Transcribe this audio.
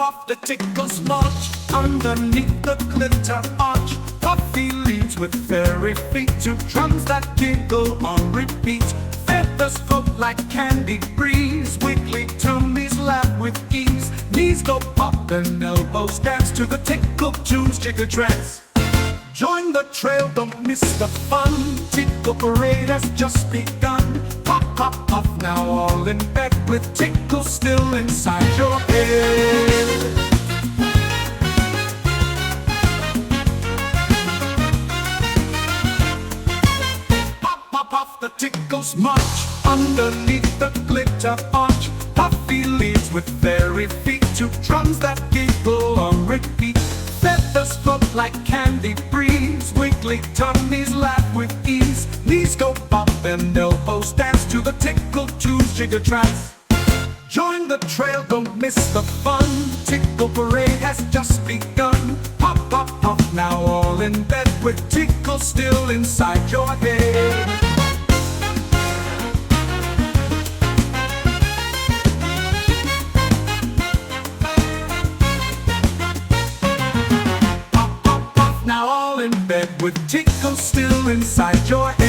Puff the tickles march underneath the glitter arch. Puffy leads with fairy feet to drums that giggle on repeat. Feathers float like candy breeze, wiggly tummies laugh with ease. Knees go pop and elbows dance to the tickle tunes, jiggle trance. Join the trail, don't miss the fun. Tickle parade has just begun. Pop, pop, puff, now all in bed with tickles still inside your head. Pop, pop, puff, the tickles march underneath the glitter arch. Puffy leads with fairy feet to drums that giggle on repeat. Feathers float like candy breeze, wiggly tummies laugh with ease. Knees go pop and elbows dance to the tickle tunes, jiggle trance. Join the trail, don't miss the fun. Tickle parade has just begun. Pop, pop, pop, now all in bed with tickles still inside your head. Now all in bed with tickles still inside your head.